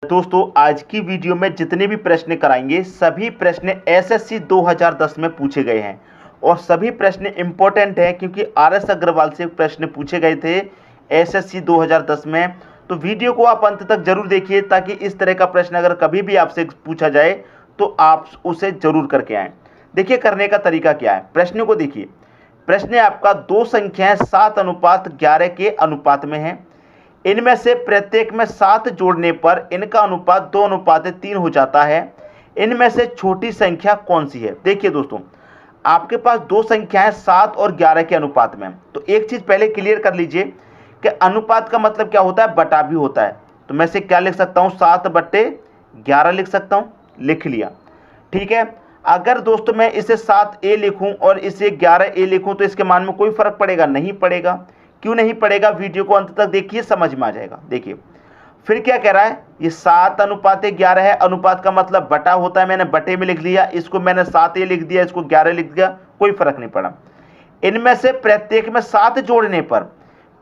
दोस्तों आज की वीडियो में जितने भी प्रश्न कराएंगे सभी प्रश्न एसएससी 2010 में पूछे गए हैं और सभी प्रश्न इंपॉर्टेंट हैं क्योंकि आरएस अग्रवाल से प्रश्न पूछे गए थे एसएससी 2010 में। तो वीडियो को आप अंत तक जरूर देखिए ताकि इस तरह का प्रश्न अगर कभी भी आपसे पूछा जाए तो आप उसे जरूर करके आएँ। देखिए करने का तरीका क्या है, प्रश्न को देखिए। प्रश्न आपका दो संख्याएं 7:11 के अनुपात में है। इनमें से प्रत्येक में 7 जोड़ने पर इनका अनुपात 2:3 हो जाता है। इनमें से छोटी संख्या कौन सी है? देखिए दोस्तों, आपके पास दो संख्याएं 7 और 11 के अनुपात में। तो एक चीज पहले क्लियर कर लीजिए कि अनुपात का मतलब क्या होता है, बटा भी होता है। तो मैं से क्या लिख सकता हूं, 7/11 लिख सकता हूं, लिख लिया। ठीक है, अगर दोस्तों मैं इसे 7a लिखूं और इसे 11a लिखूं तो इसके मान में कोई फर्क पड़ेगा? नहीं पड़ेगा। क्यों नहीं पड़ेगा? वीडियो को अंत तक देखिए, समझ में आ जाएगा। देखिए फिर क्या कह रहा है, ये 7:11 है। अनुपात का मतलब बटा होता है, मैंने बटे में लिख लिया। इसको मैंने 7a लिख दिया, इसको 11 लिख दिया, कोई फर्क नहीं पड़ा। इनमें से प्रत्येक में 7 जोड़ने पर,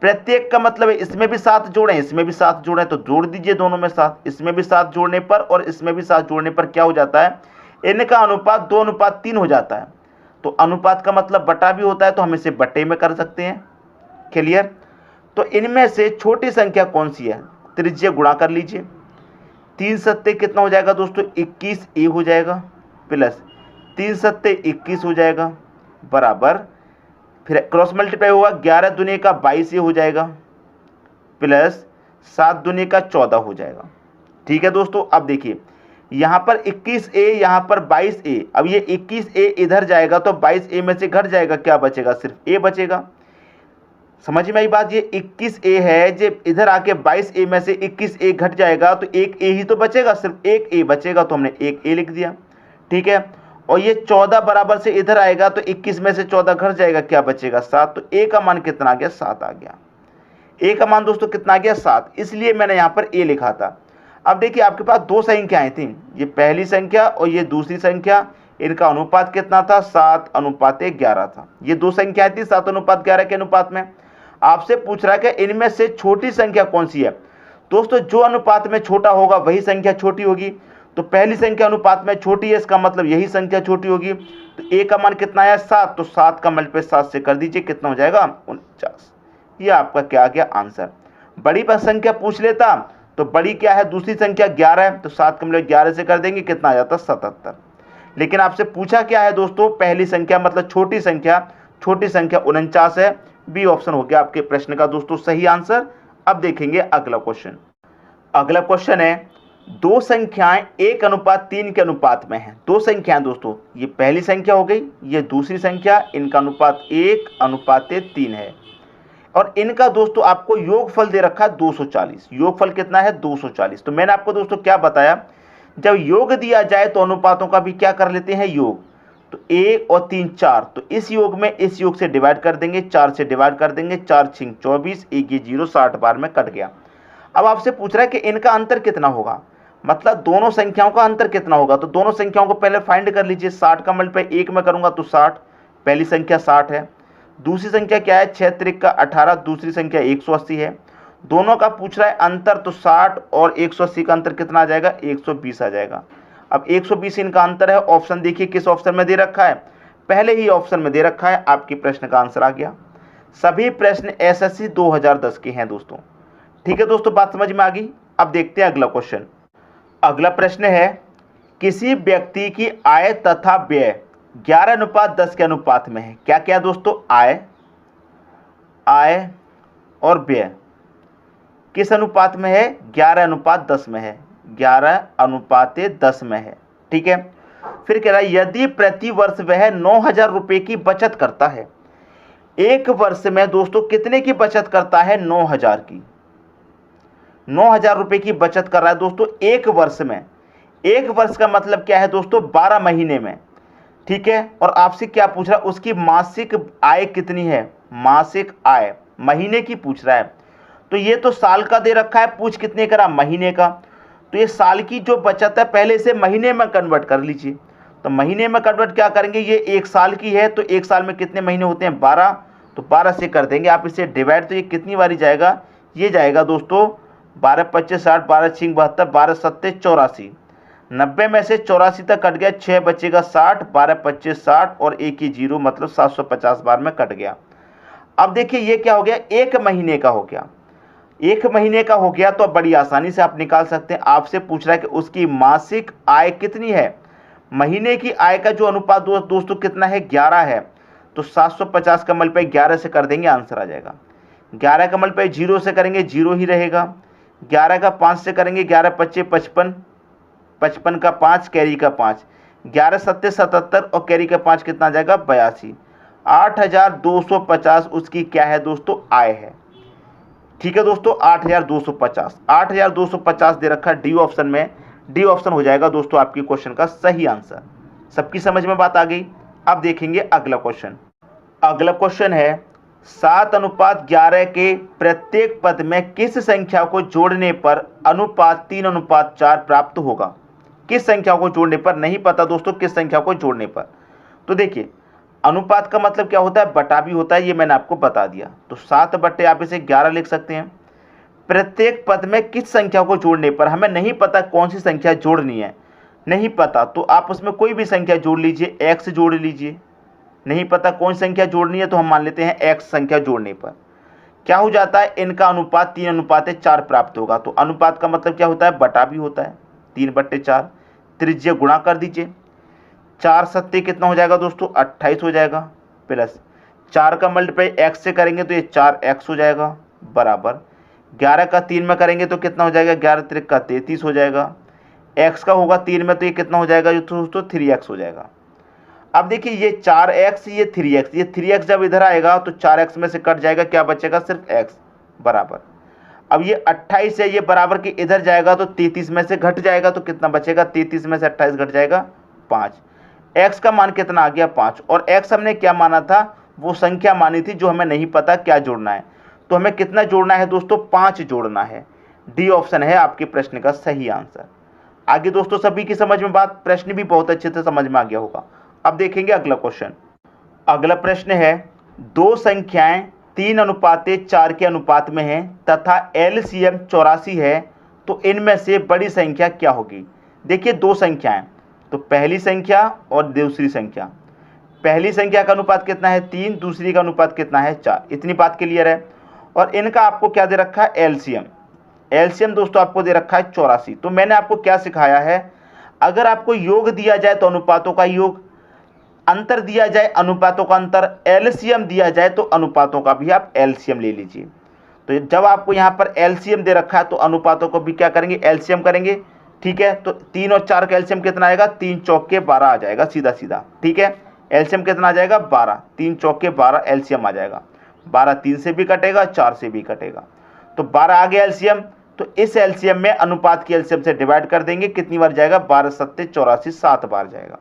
प्रत्येक का मतलब है इसमें भी 7 जोड़े, इसमें भी 7 जोड़े, तो जोड़ दीजिए दोनों में 7। इसमें भी 7 जोड़ने पर और इसमें भी 7 जोड़ने पर क्या हो जाता है, इनका अनुपात 2:3 हो जाता है। तो अनुपात का मतलब बटा भी होता है, तो हम इसे बटे में कर सकते हैं। क्लियर? तो इनमें से छोटी संख्या कौन सी है? त्रिज्य गुणा कर लीजिए। 3 सत्ते कितना हो जाएगा दोस्तों, 21a हो जाएगा, प्लस 3 सत्ते 21 हो जाएगा, बराबर फिर क्रॉस मल्टीप्लाई होगा, 11 दूनी का 22a हो जाएगा, प्लस 7 दूनी का 14 हो जाएगा। ठीक है दोस्तों, अब देखिए यहाँ पर 21a, यहाँ पर 22a। अब ये 21a इधर जाएगा तो 22a में से घट जाएगा, क्या बचेगा? सिर्फ a बचेगा। समझ में आई बात? ये 21a है, जब इधर आके 22a में से 21a घट जाएगा तो एक a ही तो बचेगा, सिर्फ एक a बचेगा, तो हमने एक a लिख दिया। ठीक है, और ये 14 बराबर से इधर आएगा तो 21 में से 14 घट जाएगा, क्या बचेगा? 7। तो a का मान कितना आ गया? 7 आ गया। a का मान दोस्तों कितना आ गया? 7। इसलिए मैंने यहाँ पर a लिखा था। अब देखिए आपके पास दो संख्याएं थी, ये पहली संख्या और ये दूसरी संख्या। इनका अनुपात कितना था? 7:11 था। ये दो संख्याएं थी 7:11 के अनुपात में। आपसे पूछ रहा है कि इनमें से छोटी संख्या कौन सी है? दोस्तों जो अनुपात में छोटा होगा वही संख्या छोटी होगी। तो पहली संख्या अनुपात में छोटी है, इसका मतलब यही संख्या छोटी होगी। तो a का मान कितना है? 7। तो 7 का मल्टीप्लाई 7 से कर दीजिए, कितना हो जाएगा? 49। ये आपका क्या आ गया आंसर। बड़ी संख्या पूछ लेता तो बड़ी क्या है? दूसरी संख्या 11 है, तो 7 का मल्टीप्लाई 11 से कर देंगे, कितना आ जाता? 77। लेकिन आपसे पूछा क्या है दोस्तों? पहली संख्या मतलब छोटी संख्या 49 है। बी ऑप्शन हो गया आपके प्रश्न का दोस्तों सही आंसर। अब देखेंगे अगला क्वेश्चन। अगला क्वेश्चन है, दो संख्याएं 1:3 के अनुपात में हैं। दो संख्याएं दोस्तों, ये पहली संख्या हो गई, ये दूसरी संख्या, इनका अनुपात 1:3 है और इनका दोस्तों आपको योगफल दे रखा है 240। योगफल कितना है? 240। तो मैंने आपको दोस्तों क्या बताया, जब योग दिया जाए तो अनुपातों का भी क्या कर लेते हैं? योग। तो 1 और 3 4, तो इस योग में इस योग से डिवाइड कर देंगे, 4 से डिवाइड कर देंगे, 4 6 24, 1 ये 0, 60 बार में कट गया। अब आपसे पूछ रहा है कि इनका अंतर कितना होगा, मतलब दोनों संख्याओं का अंतर कितना होगा। तो दोनों संख्याओं को पहले फाइंड कर लीजिए। 60 का मल्टीप्लाई 1 में करूंगा तो 60, पहली संख्या 60 है। दूसरी संख्या क्या है? 6 3 का 18, दूसरी संख्या 180 है। दोनों का पूछ रहा है अंतर, तो 60 और 180 का अंतर कितना आ जाएगा? 120 आ जाएगा। अब 120 इनका अंतर है। ऑप्शन देखिए किस ऑप्शन में दे रखा है, पहले ही ऑप्शन में दे रखा है। आपके प्रश्न का आंसर आ गया। सभी प्रश्न एसएससी 2010 के हैं दोस्तों। ठीक है दोस्तों, बात समझ में आ गई। अब देखते हैं अगला क्वेश्चन। अगला प्रश्न है, किसी व्यक्ति की आय तथा व्यय 11:10 के अनुपात में है। क्या क्या दोस्तों? आय और व्यय किस अनुपात में है? 11:10 में है, 11:10 में है। ठीक है, फिर कह रहा है यदि प्रति वर्ष वह 9,000 रुपए की बचत करता है। एक वर्ष में दोस्तों कितने की बचत करता है? 9,000 की। 9,000 रुपए की बचत कर रहा है दोस्तों एक वर्ष में। एक वर्ष का मतलब क्या है दोस्तों? 12 महीने में। ठीक है, और आपसे क्या पूछ रहा है? उसकी मासिक आय कितनी है? मासिक आय महीने की पूछ रहा है। तो ये तो साल का दे रखा है, पूछ कितने करा? महीने का। तो ये साल की जो बचत है पहले इसे महीने में कन्वर्ट कर लीजिए। तो महीने में कन्वर्ट क्या करेंगे? ये एक साल की है, तो एक साल में कितने महीने होते हैं? 12। तो 12 से कर देंगे आप इसे डिवाइड, तो ये कितनी बारी जाएगा? ये जाएगा दोस्तों 12 25 60, 12 6 72, 12 7 84। 90 में से 84 तक कट गया, 6 बचेगा 60, 12 25 60 और एक ही जीरो, मतलब 750 बार में कट गया। अब देखिए ये क्या हो गया, एक महीने का हो गया। एक महीने का हो गया तो अब बड़ी आसानी से आप निकाल सकते हैं। आपसे पूछ रहा है कि उसकी मासिक आय कितनी है। महीने की आय का जो अनुपात दोस्तों कितना है, 11 है। तो 750 का मल्टीप्लाई 11 से कर देंगे, आंसर आ जाएगा। 11 का मल्टीप्लाई 0 से करेंगे, 0 ही रहेगा। 11 का 5 से करेंगे, 11 25 55, 55 का 5, कैरी का 5, 11 7 77 और कैरी का 5 कितना आ जाएगा, 82। 8250 उसकी क्या है दोस्तों, आय है। ठीक है दोस्तों, 8250, 8250 दे रखा है डी ऑप्शन में। डी ऑप्शन हो जाएगा दोस्तों आपकी क्वेश्चन का सही आंसर। सबकी समझ में बात आ गई। अब देखेंगे अगला क्वेश्चन। अगला क्वेश्चन है 7:11 के प्रत्येक पद में किस संख्या को जोड़ने पर अनुपात 3:4 प्राप्त होगा। किस संख्या को जोड़ने पर, नहीं पता दोस्तों किस संख्या को जोड़ने पर। तो देखिए अनुपात का मतलब क्या होता है, बटा भी होता है, ये मैंने आपको बता दिया। तो 7 बटे आप इसे 11 लिख सकते हैं। प्रत्येक पद में किस संख्या को जोड़ने पर, हमें नहीं पता कौन सी संख्या जोड़नी है, नहीं पता तो आप उसमें कोई भी संख्या जोड़ लीजिए, एक्स जोड़ लीजिए। नहीं पता कौन संख्या जोड़नी है तो हम मान लेते हैं एक्स संख्या जोड़ने पर क्या हो जाता है, इनका अनुपात 3:4 प्राप्त होगा। तो अनुपात का मतलब क्या होता है, बटा भी होता है, 3/4। त्रिज्य गुणा कर दीजिए, 4 सत्ते कितना हो जाएगा दोस्तों, 28 हो जाएगा। प्लस 4 का मल्टीप्लाई एक्स से करेंगे तो ये 4x हो जाएगा, बराबर 11 का 3 में करेंगे तो कितना हो जाएगा, 11 3 का 33 हो जाएगा। x का होगा 3 में तो ये कितना हो जाएगा दोस्तों, 3x हो जाएगा। अब देखिए ये 4x, ये 3x, ये 3x जब इधर आएगा तो 4x में से कट जाएगा, क्या बचेगा, सिर्फ x, बराबर। अब ये 28 है, ये बराबर के इधर जाएगा तो 33 में से घट जाएगा तो कितना बचेगा, 33 में से 28 घट जाएगा 5। x का मान कितना आ गया, 5। और x हमने क्या माना था, वो संख्या मानी थी जो हमें नहीं पता क्या जोड़ना है। तो हमें कितना जोड़ना है दोस्तों, 5 जोड़ना है। डी ऑप्शन है आपके प्रश्न का सही आंसर। आगे दोस्तों सभी की समझ में बात, प्रश्न भी बहुत अच्छे से समझ में आ गया होगा। अब देखेंगे अगला क्वेश्चन। अगला प्रश्न है, दो संख्याएं 3:4 के अनुपात में हैं तथा एलसीएम 84 है, तो इनमें से बड़ी संख्या क्या होगी। देखिए दो संख्याएं, तो पहली संख्या और दूसरी संख्या। पहली संख्या का अनुपात कितना है, 3, दूसरी का अनुपात कितना है, 4। इतनी बात क्लियर है। और इनका आपको क्या दे रखा है, एलसीएम। एलसीएम दोस्तों आपको दे रखा है 84। तो मैंने आपको क्या सिखाया है, अगर आपको योग दिया जाए तो अनुपातों का योग, अंतर दिया जाए अनुपातों का अंतर, एलसीएम दिया जाए तो अनुपातों का भी आप एलसीएम ले लीजिए। तो जब आपको यहाँ पर एलसीएम दे रखा है तो अनुपातों को भी क्या करेंगे, एलसीएम करेंगे। ठीक है, तो 3 और 4 का एलसीएम कितना आएगा, 3 चौके 12 आ जाएगा, सीधा सीधा। ठीक है, एलसीएम कितना आ जाएगा, 12, 3 चौके 12 एलसीएम आ जाएगा। 12 3 से भी कटेगा, 4 से भी कटेगा, तो 12 आ गया एलसीएम। तो इस एलसीएम में अनुपात की एलसीएम से डिवाइड कर देंगे, कितनी बार जाएगा, 12 7 84, 7 बार जाएगा।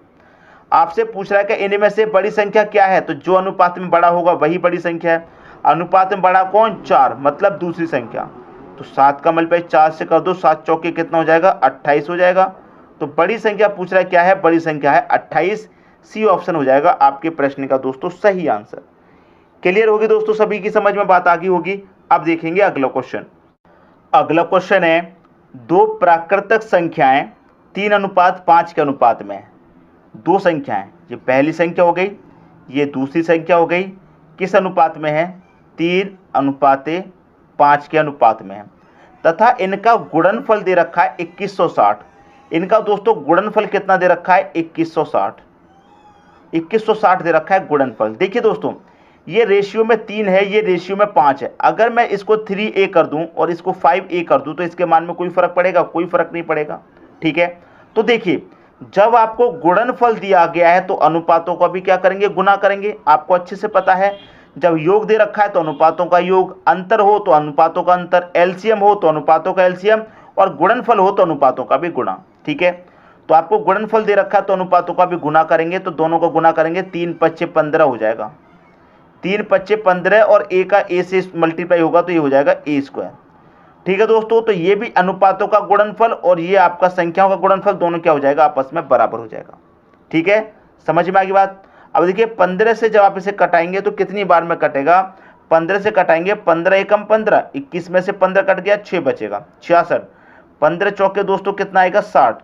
आपसे पूछ रहा है कि इनमें से बड़ी संख्या क्या है, तो जो अनुपात में बड़ा होगा वही बड़ी संख्या है। अनुपात में बड़ा कौन, 4, मतलब दूसरी संख्या। तो 7 का मल्टीप्लाई 4 से कर दो, 7 चौके कितना हो जाएगा, 28 हो जाएगा। तो बड़ी संख्या पूछ रहा है क्या है, बड़ी संख्या है 28। सी ऑप्शन हो जाएगा आपके प्रश्न का दोस्तों सही आंसर। क्लियर होगी दोस्तों, सभी की समझ में बात आ गई होगी। अब देखेंगे अगला क्वेश्चन। अगला क्वेश्चन है, दो प्राकृतिक संख्याएं 3:5 के अनुपात में है। दो संख्याएं, ये पहली संख्या हो गई, ये दूसरी संख्या हो गई, किस अनुपात में है, 3:5 के अनुपात में है, तथा इनका गुणनफल दे रखा है 2160। इनका दोस्तों गुणनफल कितना दे रखा है, 2160। 2160 दे रखा है गुणनफल। देखिए दोस्तों ये रेशियो में 3 है, ये रेशियो में 5 है। अगर मैं इसको 3a कर दूं और इसको 5a कर दूं तो इसके मान में कोई फर्क पड़ेगा, कोई फर्क नहीं पड़ेगा। ठीक है, तो देखिए जब आपको गुणनफल दिया गया है तो अनुपातों का भी क्या करेंगे, गुना करेंगे। आपको अच्छे से पता है, जब योग दे रखा है तो अनुपातों का योग, अंतर हो तो अनुपातों का अंतर, एलसीएम हो तो अनुपातों का एलसीएम, और गुणनफल हो तो अनुपातों का भी गुणा। ठीक है, तो आपको गुणनफल दे रखा है तो अनुपातों का भी गुना करेंगे, तो दोनों को गुना करेंगे, 3 5 15 हो जाएगा। 3 5 15 और a का a से मल्टीप्लाई होगा तो ये हो जाएगा a²। ठीक है दोस्तों, तो ये भी अनुपातों का गुणनफल और ये आपका संख्याओं का गुणनफल, दोनों क्या हो जाएगा, आपस में बराबर हो जाएगा। ठीक है, समझ में आ गई बात। अब देखिए 15 से जब आप इसे कटाएंगे तो कितनी बार में कटेगा, 15 से कटाएंगे, 15 एकम 15, 21 में से 15 कट गया, 6 बचेगा 66। 15 चौके दोस्तों कितना आएगा 60,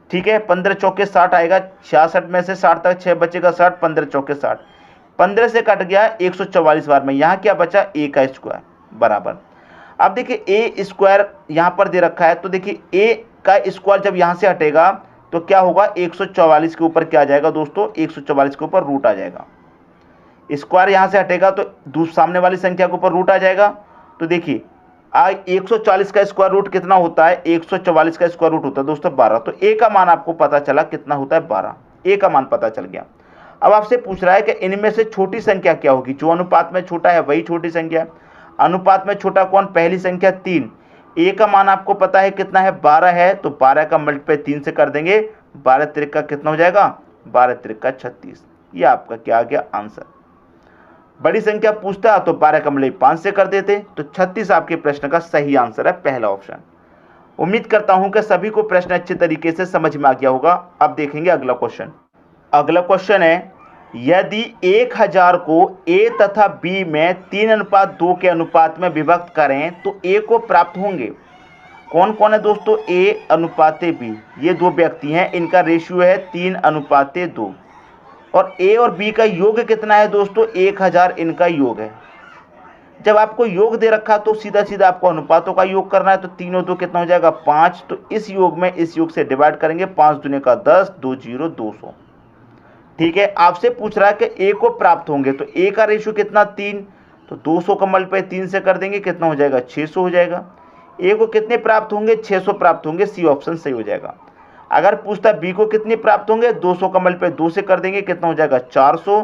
ठीक है, 15 चौके 60 आएगा, 66 में से 60 तक 6 बचेगा 60, 15 चौके 60, 15 से कट गया 144 बार में, यहाँ क्या बचा ए का स्क्वायर बराबर। अब देखिए ए स्क्वायर यहाँ पर दे रखा है, तो देखिए ए का स्क्वायर जब यहाँ से हटेगा तो क्या होगा, 144 के ऊपर क्या आ जाएगा दोस्तों, 144 के ऊपर रूट आ जाएगा। स्क्वायर यहाँ से हटेगा तो सामने वाली संख्या के ऊपर रूट आ जाएगा। तो देखिए 140 का स्क्वायर रूट कितना होता है, 144 का स्क्वायर रूट होता है दोस्तों 12। तो ए का मान आपको पता चला कितना होता है 12, ए का मान पता चल गया। अब आपसे पूछ रहा है कि इनमें से छोटी संख्या क्या होगी, जो अनुपात में छोटा है वही छोटी संख्या है। अनुपात में छोटा कौन, पहली संख्या 3। ए का मान आपको पता है कितना है 12 है, तो 12 का मल्टीप्लाई 3 से कर देंगे, 12 त्रिका कितना हो जाएगा, 12 त्रिका 36। ये आपका क्या आ गया आंसर। बड़ी संख्या पूछता तो 12 का मल्टीप्लाई 5 से कर देते, तो 36 आपके प्रश्न का सही आंसर है, पहला ऑप्शन। उम्मीद करता हूं कि सभी को प्रश्न अच्छे तरीके से समझ में आ गया होगा। अब देखेंगे अगला क्वेश्चन। अगला क्वेश्चन है, यदि 1000 को ए तथा बी में 3:2 के अनुपात में विभक्त करें तो ए को प्राप्त होंगे। कौन कौन है दोस्तों, ए अनुपात बी, ये दो व्यक्ति हैं, इनका रेशियो है 3:2 और ए और बी का योग कितना है दोस्तों, 1000 इनका योग है। जब आपको योग दे रखा तो सीधा सीधा आपको अनुपातों का योग करना है, तो 3 और 2 कितना हो जाएगा 5, तो इस योग में इस योग से डिवाइड करेंगे, 5 दूने का 10, 2 0 200, ठीक है। आपसे पूछ रहा है कि ए को प्राप्त होंगे, तो ए का रेशियो कितना 3, तो 200 का मल्टीप्लाई 3 से कर देंगे, कितना हो जाएगा 600 हो जाएगा। ए को कितने प्राप्त होंगे, 600 प्राप्त होंगे, सी ऑप्शन सही हो जाएगा। अगर पूछता बी को कितने प्राप्त होंगे, 200 का मल्टीप्लाई 2 से कर देंगे, कितना हो जाएगा 400,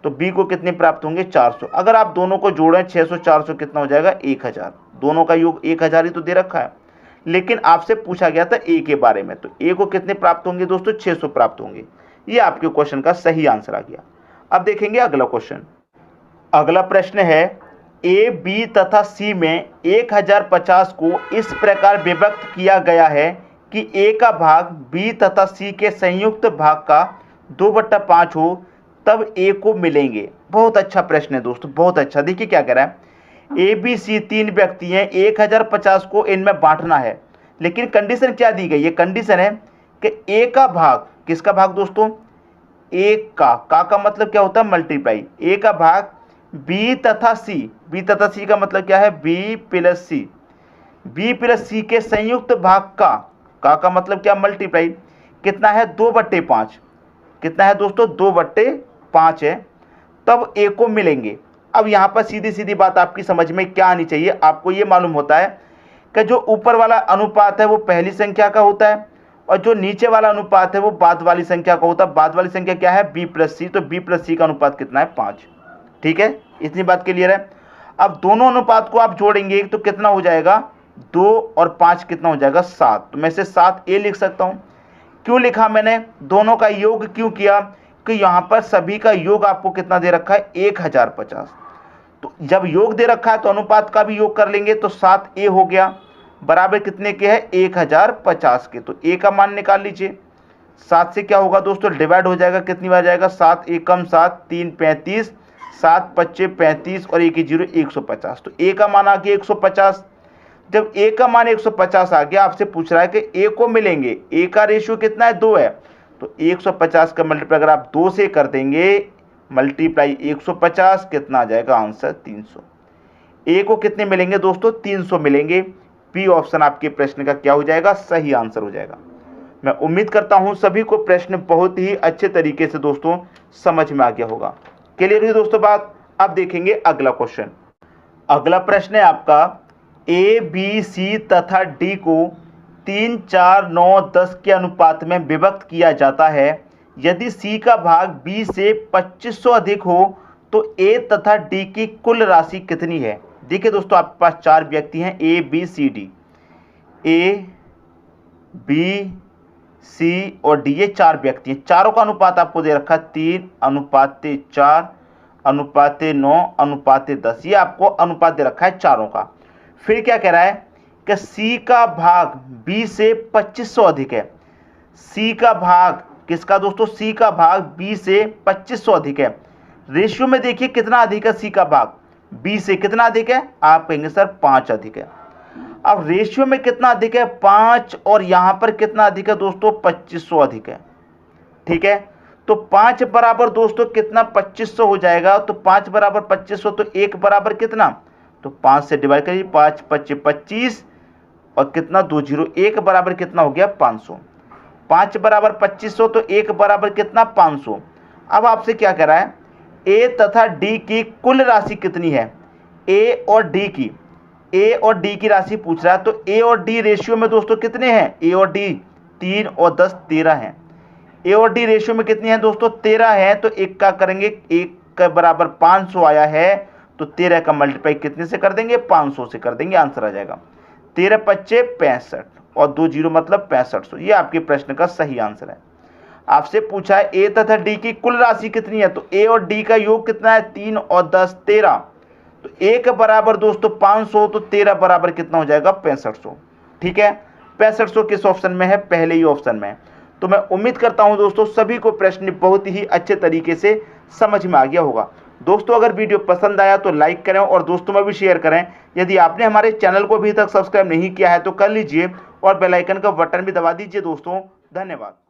तो बी को कितने प्राप्त होंगे 400। अगर आप दोनों को जोड़ें 600 400 कितना हो जाएगा 1000, दोनों का योग 1000 ही तो दे रखा है, लेकिन आपसे पूछा गया था ए के बारे में, तो ए को कितने प्राप्त होंगे दोस्तों 600 प्राप्त होंगे। ये आपके क्वेश्चन का सही आंसर आ गया। अब देखेंगे अगला क्वेश्चन। अगला प्रश्न है, ए बी तथा सी में 1050 को इस प्रकार विभक्त किया गया है कि ए का भाग बी तथा सी के संयुक्त भाग का 2/5 हो, तब ए को मिलेंगे। बहुत अच्छा प्रश्न है दोस्तों, बहुत अच्छा। देखिए क्या कह रहा है, ए बी सी 3 व्यक्ति हैं, 1050 को इनमें बांटना है, लेकिन कंडीशन क्या दी गई है, कंडीशन है कि ए का भाग, किसका भाग दोस्तों, ए का मतलब क्या होता है मल्टीप्लाई, ए का भाग बी तथा सी, बी तथा सी का मतलब क्या है बी प्लस सी, बी प्लस सी के संयुक्त भाग का मतलब क्या मल्टीप्लाई, कितना है 2/5, कितना है दोस्तों 2/5 है, तब ए को मिलेंगे। अब यहाँ पर सीधी सीधी बात आपकी समझ में क्या आनी चाहिए, आपको ये मालूम होता है कि जो ऊपर वाला अनुपात है वो पहली संख्या का होता है और जो नीचे वाला अनुपात है वो बाद वाली संख्या का होता है। बाद वाली संख्या क्या है बी प्लस सी, तो बी प्लस सी का अनुपात कितना है 5, ठीक है, इतनी बात क्लियर है। अब दोनों अनुपात को आप जोड़ेंगे तो कितना हो जाएगा 2 और 5 कितना हो जाएगा 7, तो मैं से 7 ए लिख सकता हूँ। क्यों लिखा मैंने, दोनों का योग क्यों किया, कि यहाँ पर सभी का योग आपको कितना दे रखा है 1050, तो जब योग दे रखा है तो अनुपात का भी योग कर लेंगे, तो 7 ए हो गया, बराबर कितने के है 1050 के। तो ए का मान निकाल लीजिए, 7 से क्या होगा दोस्तों डिवाइड हो जाएगा, कितनी बार जाएगा 7 एकम 7, 3 35, 7 25 35 और 1 0 150, तो ए का मान आ गया 150। जब ए का मान 150 आ गया, आपसे पूछ रहा है कि ए को मिलेंगे, ए का रेशियो कितना है 2 है, तो 150 का मल्टीप्लाई अगर आप 2 से कर देंगे, मल्टीप्लाई 150 कितना आ जाएगा आंसर 300। ए को कितने मिलेंगे दोस्तों 300 मिलेंगे। बी ऑप्शन आपके प्रश्न का क्या हो जाएगा सही आंसर हो जाएगा। मैं उम्मीद करता हूं सभी को प्रश्न बहुत ही अच्छे तरीके से दोस्तों समझ में आ गया होगा। क्लियर हुई दोस्तों बात। अब देखेंगे अगला क्वेश्चन। अगला प्रश्न है आपका, ए बी सी तथा डी को 3 4 9 10 के अनुपात में विभक्त किया जाता है। यदि सी का भाग बी से 2500 अधिक हो तो ए तथा डी की कुल राशि कितनी है। देखिए दोस्तों, आपके पास 4 व्यक्ति हैं A B C D, A B C और डी, ये 4 व्यक्ति हैं। चारों का अनुपात आपको दे रखा है 3:4 9 10, ये आपको अनुपात दे रखा है चारों का। फिर क्या कह रहा है कि सी का भाग बी से 2500 अधिक है। सी का भाग किसका दोस्तों, सी का भाग बी से 2500 अधिक है। रेशियो में देखिए कितना अधिक है सी का भाग, बी से कितना अधिक है? आप कहेंगे सर 5 अधिक है। अब रेशियो में कितना अधिक है? 5, और यहां पर कितना अधिक है दोस्तों? 2500 अधिक है। ठीक है, तो 5 बराबर दोस्तों कितना? 2500 हो जाएगा। तो 5 बराबर 2500, तो 1 बराबर कितना? तो 5 से डिवाइड करिए, 5 5 25, और कितना? 2 0, 1 बराबर कितना हो गया? 500। 5 बराबर 2500, तो 1 बराबर कितना? 500। अब आपसे क्या कह रहा है? ए तथा डी की कुल राशि कितनी है? ए और डी की, ए और डी की राशि पूछ रहा है। तो ए और डी रेशियो में दोस्तों कितने हैं? ए और डी 3 और 10 13 हैं। ए और डी रेशियो में कितनी है दोस्तों? 13 है। तो एक का करेंगे, 1 का बराबर 500 आया है, तो 13 का मल्टीप्लाई कितने से कर देंगे? 500 से कर देंगे, आंसर आ जाएगा 13 25 65, और 2 0 मतलब 6500। ये आपके प्रश्न का सही आंसर है। आपसे पूछा है ए तथा डी की कुल राशि कितनी है? तो ए और डी का योग कितना है? 3 और 10 13। तो 1 बराबर दोस्तों 500, तो 13 बराबर कितना हो जाएगा? 6500। ठीक है, 6500 किस ऑप्शन में है? पहले ही ऑप्शन में है। तो मैं उम्मीद करता हूं दोस्तों सभी को प्रश्न बहुत ही अच्छे तरीके से समझ में आ गया होगा। दोस्तों अगर वीडियो पसंद आया तो लाइक करें और दोस्तों में भी शेयर करें। यदि आपने हमारे चैनल को अभी तक सब्सक्राइब नहीं किया है तो कर लीजिए, और बेल आइकन का बटन भी दबा दीजिए दोस्तों। धन्यवाद।